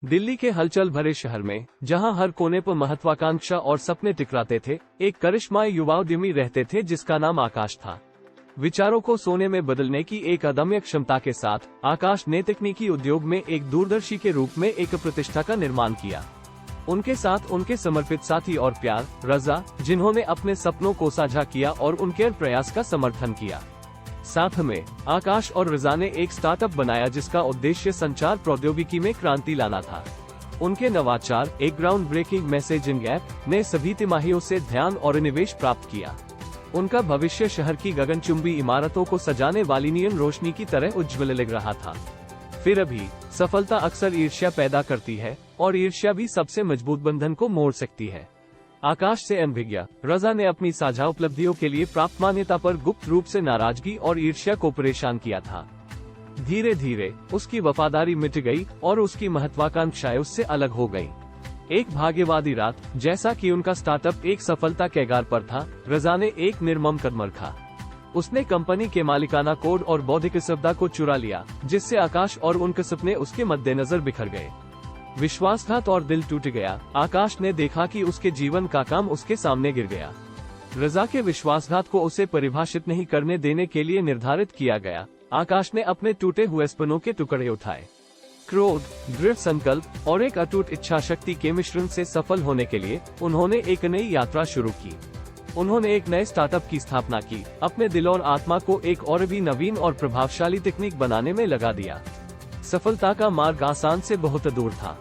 दिल्ली के हलचल भरे शहर में, जहां हर कोने पर महत्वाकांक्षा और सपने टिकराते थे, एक करिश्माई युवा उद्यमी रहते थे जिसका नाम आकाश था। विचारों को सोने में बदलने की एक अदम्य क्षमता के साथ आकाश ने तकनीकी उद्योग में एक दूरदर्शी के रूप में एक प्रतिष्ठा का निर्माण किया। उनके साथ उनके समर्पित साथी और प्यार, रजा, जिन्होंने अपने सपनों को साझा किया और उनके प्रयास का समर्थन किया। साथ में आकाश और रजा ने एक स्टार्टअप बनाया जिसका उद्देश्य संचार प्रौद्योगिकी में क्रांति लाना था। उनके नवाचार, एक ग्राउंड ब्रेकिंग मैसेजिंग ऐप, ने सभी तिमाहियों से ध्यान और निवेश प्राप्त किया। उनका भविष्य शहर की गगनचुंबी इमारतों को सजाने वाली नियन रोशनी की तरह उज्ज्वल लग रहा था। फिर भी सफलता अक्सर ईर्ष्या पैदा करती है, और ईर्ष्या भी सबसे मजबूत बंधन को मोड़ सकती है। आकाश से अनभिज्ञ रजा ने अपनी साझा उपलब्धियों के लिए प्राप्त मान्यता पर गुप्त रूप से नाराजगी और ईर्ष्या को परेशान किया था। धीरे धीरे उसकी वफादारी मिट गई और उसकी महत्वाकांक्षाएं उससे अलग हो गईं। एक भाग्यवादी रात, जैसा कि उनका स्टार्टअप एक सफलता के कगार पर था, रजा ने एक निर्मम कदम रखा। उसने कंपनी के मालिकाना कोड और बौद्धिक संपदा को चुरा लिया, जिससे आकाश और उनके सपने उसके मद्देनजर बिखर गए। विश्वासघात और दिल टूट गया। आकाश ने देखा कि उसके जीवन का काम उसके सामने गिर गया। रजा के विश्वासघात को उसे परिभाषित नहीं करने देने के लिए निर्धारित किया गया। आकाश ने अपने टूटे हुए सपनों के टुकड़े उठाए। क्रोध, दृढ़ संकल्प और एक अटूट इच्छा शक्ति के मिश्रण से सफल होने के लिए उन्होंने एक नई यात्रा शुरू की। उन्होंने एक नए स्टार्टअप की स्थापना की, अपने दिल और आत्मा को एक और भी नवीन और प्रभावशाली तकनीक बनाने में लगा दिया। सफलता का मार्ग आसान से बहुत दूर था।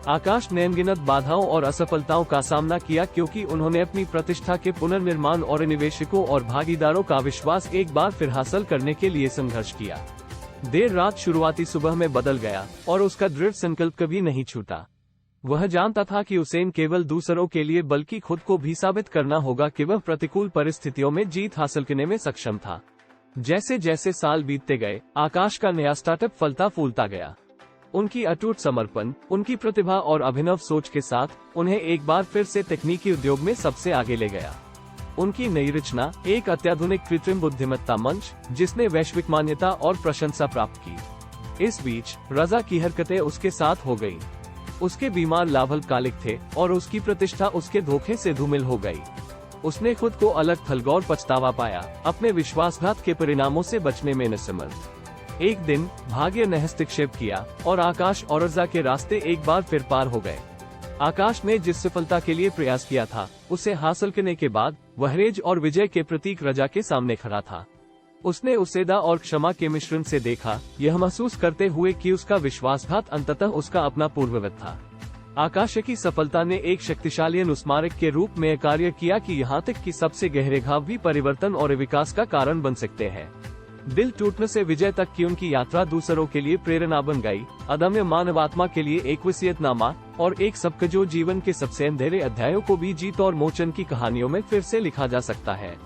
आकाश ने अनगिनत बाधाओं और असफलताओं का सामना किया, क्योंकि उन्होंने अपनी प्रतिष्ठा के पुनर्निर्माण और निवेशकों और भागीदारों का विश्वास एक बार फिर हासिल करने के लिए संघर्ष किया। देर रात शुरुआती सुबह में बदल गया और उसका दृढ़ संकल्प कभी नहीं छूटा। वह जानता था कि उसे न केवल दूसरों के लिए बल्कि खुद को भी साबित करना होगा कि वह प्रतिकूल परिस्थितियों में जीत हासिल करने में सक्षम था। जैसे जैसे साल बीतते गए, आकाश का नया स्टार्टअप फलता फूलता गया। उनकी अटूट समर्पण, उनकी प्रतिभा और अभिनव सोच के साथ उन्हें एक बार फिर से तकनीकी उद्योग में सबसे आगे ले गया। उनकी नई रचना, एक अत्याधुनिक कृत्रिम बुद्धिमत्ता मंच, जिसने वैश्विक मान्यता और प्रशंसा प्राप्त की। इस बीच रजा की हरकतें उसके साथ हो गईं। उसके बीमार लाभ अल्पकालिक थे और उसकी प्रतिष्ठा उसके धोखे से धूमिल हो गई। उसने खुद को अलग थलग और पछतावा पाया, अपने विश्वासघात के परिणामों से बचने में असमर्थ। एक दिन भाग्य ने हस्तक्षेप किया और आकाश और रजा के रास्ते एक बार फिर पार हो गए। आकाश ने जिस सफलता के लिए प्रयास किया था, उसे हासिल करने के बाद वह रेज और विजय के प्रतीक रजा के सामने खड़ा था। उसने उसेदा और क्षमा के मिश्रण से देखा, यह महसूस करते हुए कि उसका विश्वासघात अंततः उसका अपना पूर्ववत था। आकाश की सफलता ने एक शक्तिशाली अनुस्मारक के रूप में कार्य किया कि यहाँ तक कि सबसे गहरे घाव भी परिवर्तन और विकास का कारण बन सकते हैं। दिल टूटने से विजय तक की उनकी यात्रा दूसरों के लिए प्रेरणा बन गई, अदम्य मानवात्मा के लिए एक वसीयतनामा, और एक सबक जो जीवन के सबसे अंधेरे अध्यायों को भी जीत और मोचन की कहानियों में फिर से लिखा जा सकता है।